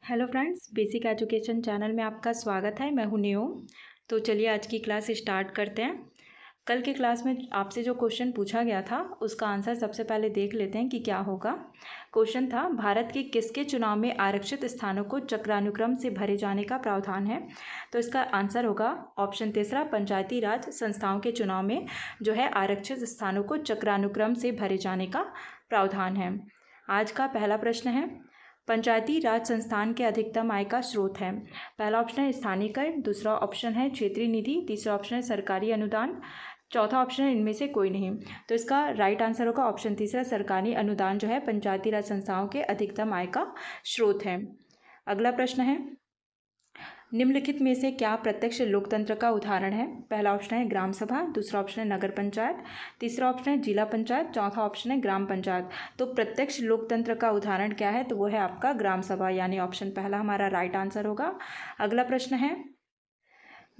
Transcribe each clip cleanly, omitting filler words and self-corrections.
Hello friends, basic education channel में आपका स्वागत है। मैं हूं नेओ। तो चलिए आज की क्लास स्टार्ट करते हैं। कल की क्लास में आपसे जो क्वेश्चन पूछा गया था उसका आंसर सबसे पहले देख लेते हैं कि क्या होगा। क्वेश्चन था, भारत के किसके चुनाव में आरक्षित स्थानों को चक्रानुक्रम से भरे जाने का प्रावधान है। तो इसका आंसर होगा ऑप्शन तीसरा, पंचायती राज संस्थाओं के चुनाव में जो है आरक्षित स्थानों को चक्रानुक्रम से भरे जाने का प्रावधान है। आज का पहला प्रश्न है, पंचायती राज संस्थान के अधिकतम आय का स्रोत है। पहला ऑप्शन है स्थानीय कर, दूसरा ऑप्शन है क्षेत्रीय निधि, तीसरा ऑप्शन है सरकारी अनुदान, चौथा ऑप्शन है इनमें से कोई नहीं। तो इसका राइट आंसर होगा ऑप्शन तीसरा, सरकारी अनुदान जो है पंचायती राज संस्थाओं के अधिकतम आय का स्रोत है। अगला प्रश्न है, निम्नलिखित में से क्या प्रत्यक्ष लोकतंत्र का उदाहरण है। पहला ऑप्शन है ग्राम सभा, दूसरा ऑप्शन है नगर पंचायत, तीसरा ऑप्शन है जिला पंचायत, चौथा ऑप्शन है ग्राम पंचायत। तो प्रत्यक्ष लोकतंत्र का उदाहरण क्या है, तो वो है आपका ग्राम सभा, यानी ऑप्शन पहला हमारा राइट आंसर होगा। अगला प्रश्न है,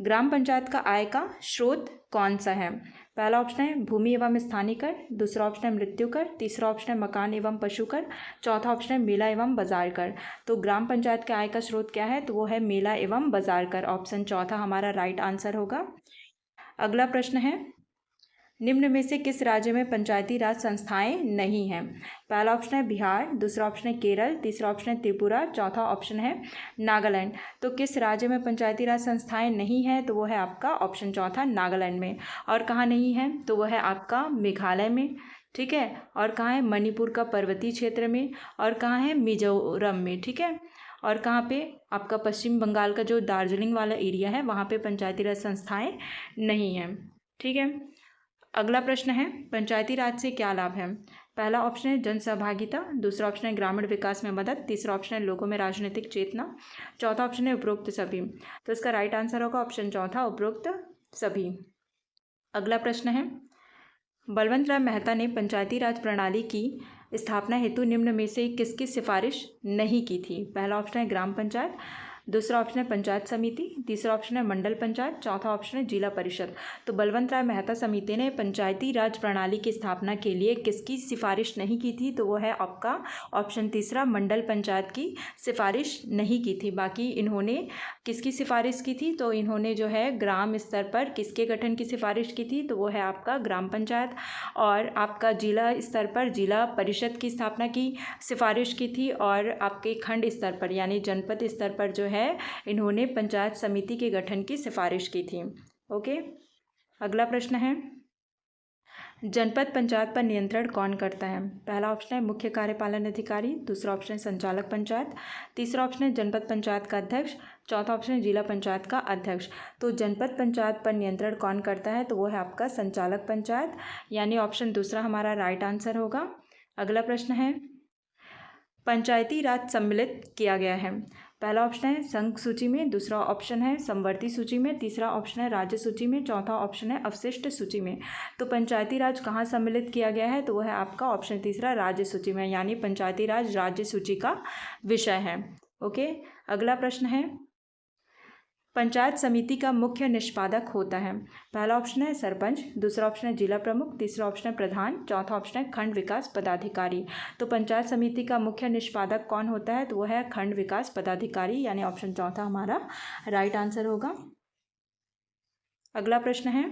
ग्राम पंचायत का आय का स्रोत कौन सा है। पहला ऑप्शन है भूमि एवं स्थानीय कर, दूसरा ऑप्शन है मृत्यु कर, तीसरा ऑप्शन है मकान एवं पशु कर, चौथा ऑप्शन है मेला एवं बाजार कर। तो ग्राम पंचायत के आय का स्रोत क्या है, तो वो है मेला एवं बाजार कर, ऑप्शन चौथा हमारा राइट आंसर होगा। अगला प्रश्न है, निम्न में से किस राज्य में पंचायती राज संस्थाएं नहीं हैं। पहला ऑप्शन है बिहार, दूसरा ऑप्शन है केरल, तीसरा ऑप्शन है त्रिपुरा, चौथा ऑप्शन है नागालैंड। तो किस राज्य में पंचायती राज संस्थाएं नहीं हैं, तो वो है आपका ऑप्शन चौथा नागालैंड में। और कहाँ नहीं है, तो वो है आपका मेघालय में, ठीक है। और कहाँ है, मणिपुर का पर्वतीय क्षेत्र में, और कहाँ है मिजोरम में, ठीक है। और कहाँ पे आपका पश्चिम बंगाल का जो दार्जिलिंग वाला एरिया है वहाँ पे पंचायती राज संस्थाएं नहीं हैं, ठीक है। अगला प्रश्न है, पंचायती राज से क्या लाभ है। पहला ऑप्शन है जन सहभागिता, दूसरा ऑप्शन है ग्रामीण विकास में मदद, तीसरा ऑप्शन है लोगों में राजनीतिक चेतना, चौथा ऑप्शन है उपरोक्त सभी। तो इसका राइट आंसर होगा ऑप्शन चौथा, उपरोक्त सभी। अगला प्रश्न है, बलवंत राय मेहता ने पंचायती राज प्रणाली की स्थापना हेतु निम्न में से किसकी सिफारिश नहीं की थी। पहला ऑप्शन है ग्राम पंचायत, दूसरा ऑप्शन है पंचायत समिति, तीसरा ऑप्शन है मंडल पंचायत, चौथा ऑप्शन है जिला परिषद। तो बलवंत राय मेहता समिति ने पंचायती राज प्रणाली की स्थापना के लिए किसकी सिफारिश नहीं की थी, तो वो है आपका ऑप्शन तीसरा, मंडल पंचायत की सिफारिश नहीं की थी। बाकी इन्होंने किसकी सिफारिश की थी, तो इन्होंने जो है ग्राम स्तर पर किसके गठन की सिफारिश की थी, तो वो है आपका ग्राम पंचायत। और आपका जिला स्तर पर जिला परिषद की स्थापना की सिफारिश की थी, और आपके खंड स्तर पर यानी जनपद स्तर पर जो है इन्होंने पंचायत समिति के गठन की सिफारिश की थी। ओके। अगला प्रश्न है, जनपद पंचायत पर नियंत्रण कौन करता है। पहला ऑप्शन है मुख्य कार्यपालन अधिकारी, दूसरा ऑप्शन है संचालक पंचायत, तीसरा ऑप्शन है जनपद पंचायत का अध्यक्ष, चौथा ऑप्शन है जिला पंचायत का अध्यक्ष। तो जनपद पंचायत पर नियंत्रण कौन करता है, तो वो है आपका संचालक पंचायत, यानी ऑप्शन दूसरा हमारा राइट आंसर होगा। अगला प्रश्न है, पंचायती राज सम्मिलित किया गया है। पहला ऑप्शन है संघ सूची में, दूसरा ऑप्शन है समवर्ती सूची में, तीसरा ऑप्शन है राज्य सूची में, चौथा ऑप्शन है अवशिष्ट सूची में। तो पंचायती राज कहाँ सम्मिलित किया गया है, तो वह है आपका ऑप्शन तीसरा, राज्य सूची में, यानी पंचायती राज राज्य सूची का विषय है। ओके। अगला प्रश्न है, पंचायत समिति का मुख्य निष्पादक होता है। पहला ऑप्शन है सरपंच, दूसरा ऑप्शन है जिला प्रमुख, तीसरा ऑप्शन है प्रधान, चौथा ऑप्शन है खंड विकास पदाधिकारी। तो पंचायत समिति का मुख्य निष्पादक कौन होता है, तो वह है खंड विकास पदाधिकारी, यानी ऑप्शन चौथा हमारा राइट आंसर होगा। अगला प्रश्न है,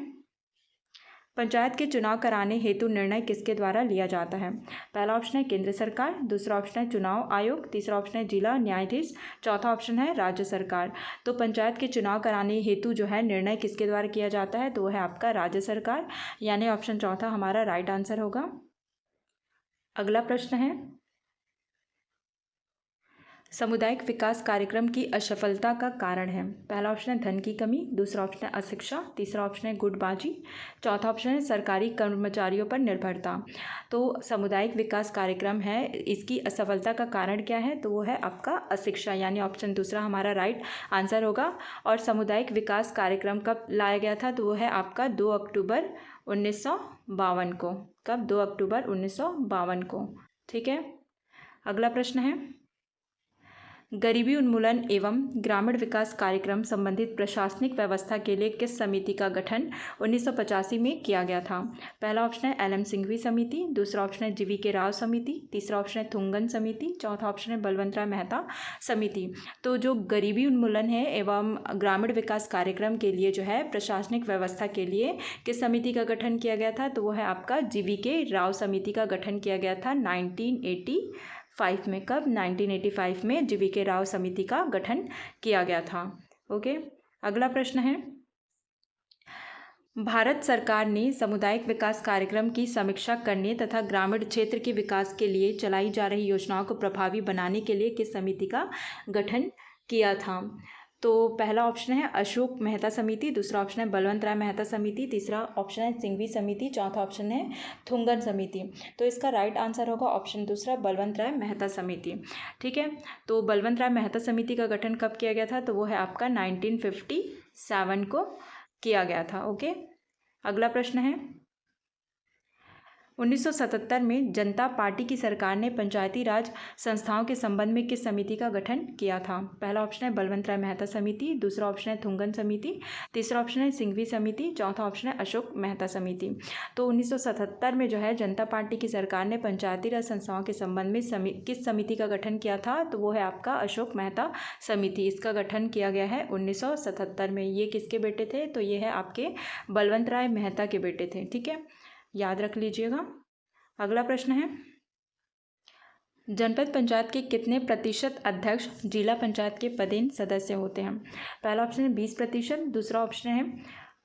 पंचायत के चुनाव कराने हेतु निर्णय किसके द्वारा लिया जाता है। पहला ऑप्शन है केंद्र सरकार, दूसरा ऑप्शन है चुनाव आयोग, तीसरा ऑप्शन है जिला न्यायाधीश, चौथा ऑप्शन है राज्य सरकार। तो पंचायत के चुनाव कराने हेतु जो है निर्णय किसके द्वारा किया जाता है, तो वह है आपका राज्य सरकार, यानी ऑप्शन चौथा हमारा राइट आंसर होगा। अगला प्रश्न है, सामुदायिक विकास कार्यक्रम की असफलता का कारण है। पहला ऑप्शन है धन की कमी, दूसरा ऑप्शन है अशिक्षा, तीसरा ऑप्शन है गुटबाजी, चौथा ऑप्शन है सरकारी कर्मचारियों पर निर्भरता। तो सामुदायिक विकास कार्यक्रम है, इसकी असफलता का कारण क्या है, तो वो है आपका अशिक्षा, यानी ऑप्शन दूसरा हमारा राइट आंसर होगा। और सामुदायिक विकास कार्यक्रम कब लाया गया था, तो वो है आपका 2 अक्टूबर 1952 को। कब, 2 अक्टूबर 1952 को, ठीक है। अगला प्रश्न है, गरीबी उन्मूलन एवं ग्रामीण विकास कार्यक्रम संबंधित प्रशासनिक व्यवस्था के लिए किस समिति का गठन 1985 में किया गया था? पहला ऑप्शन है एल एम सिंघवी समिति, दूसरा ऑप्शन है जीवी के राव समिति, तीसरा ऑप्शन है थुंगन समिति, चौथा ऑप्शन है बलवंत राय मेहता समिति। तो जो गरीबी उन्मूलन है एवं ग्रामीण विकास कार्यक्रम के लिए जो है प्रशासनिक व्यवस्था के लिए किस समिति का गठन किया गया था? तो वो है आपका जीवी के राव समिति का गठन किया गया था 1985 में। कब? 1985 में जीवी के राव समिति का गठन किया गया था। ओके, अगला प्रश्न है, भारत सरकार ने सामुदायिक विकास कार्यक्रम की समीक्षा करने तथा ग्रामीण क्षेत्र के विकास के लिए चलाई जा रही योजनाओं को प्रभावी बनाने के लिए किस समिति का गठन किया था? तो पहला ऑप्शन है अशोक मेहता समिति, दूसरा ऑप्शन है बलवंत राय मेहता समिति, तीसरा ऑप्शन है सिंघवी समिति, चौथा ऑप्शन है थुंगन समिति। तो इसका राइट आंसर होगा ऑप्शन दूसरा बलवंत राय मेहता समिति। ठीक है, तो बलवंत राय मेहता समिति का गठन कब किया गया था? तो वो है आपका 1957 को किया गया था। ओके, अगला प्रश्न है, 1977 में जनता पार्टी की सरकार ने पंचायती राज संस्थाओं के संबंध में किस समिति का गठन किया था? पहला ऑप्शन है बलवंत राय मेहता समिति, दूसरा ऑप्शन है थुंगन समिति, तीसरा ऑप्शन है सिंघवी समिति, चौथा ऑप्शन है अशोक मेहता समिति। तो 1977 में जो है जनता पार्टी की सरकार ने पंचायती राज संस्थाओं के संबंध में किस समिति का गठन किया था? तो वो है आपका अशोक मेहता समिति। इसका गठन किया गया है 1977 में। ये किसके बेटे थे? तो ये है आपके बलवंत राय मेहता के बेटे थे। ठीक है, याद रख लीजिएगा। अगला प्रश्न है, जनपद पंचायत के कितने प्रतिशत अध्यक्ष जिला पंचायत के पदेन सदस्य होते हैं? पहला ऑप्शन है 20%, दूसरा ऑप्शन है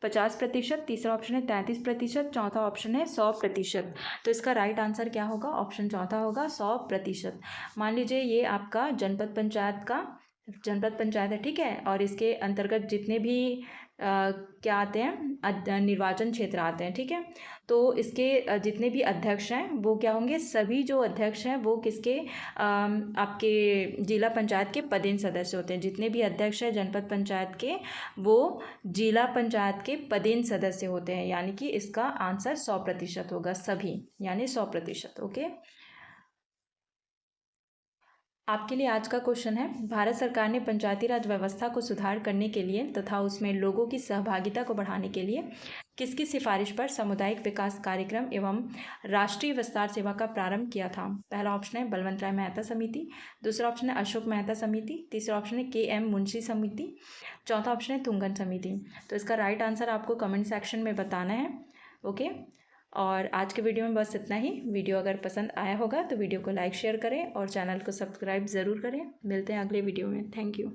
50%, तीसरा ऑप्शन है 33%, चौथा ऑप्शन है 100%। तो इसका राइट आंसर क्या होगा? ऑप्शन चौथा होगा 100%। मान लीजिए ये आपका जनपद पंचायत है, ठीक है, और इसके अंतर्गत जितने भी क्या आते हैं, निर्वाचन क्षेत्र आते हैं। ठीक है, तो इसके जितने भी अध्यक्ष हैं वो क्या होंगे? सभी जो अध्यक्ष हैं वो किसके आपके जिला पंचायत के पदेन सदस्य होते हैं। जितने भी अध्यक्ष हैं जनपद पंचायत के वो जिला पंचायत के पदेन सदस्य होते हैं, यानी कि इसका आंसर 100% होगा, सभी यानी 100%। ओके, आपके लिए आज का क्वेश्चन है, भारत सरकार ने पंचायती राज व्यवस्था को सुधार करने के लिए तथा उसमें लोगों की सहभागिता को बढ़ाने के लिए किसकी सिफारिश पर सामुदायिक विकास कार्यक्रम एवं राष्ट्रीय विस्तार सेवा का प्रारंभ किया था? पहला ऑप्शन है बलवंत राय मेहता समिति, दूसरा ऑप्शन है अशोक मेहता समिति, तीसरा ऑप्शन है KM मुंशी समिति, चौथा ऑप्शन है थुंगन समिति। तो इसका राइट आंसर आपको कमेंट सेक्शन में बताना है। ओके, और आज के वीडियो में बस इतना ही। वीडियो अगर पसंद आया होगा तो वीडियो को लाइक शेयर करें और चैनल को सब्सक्राइब ज़रूर करें। मिलते हैं अगले वीडियो में। Thank you.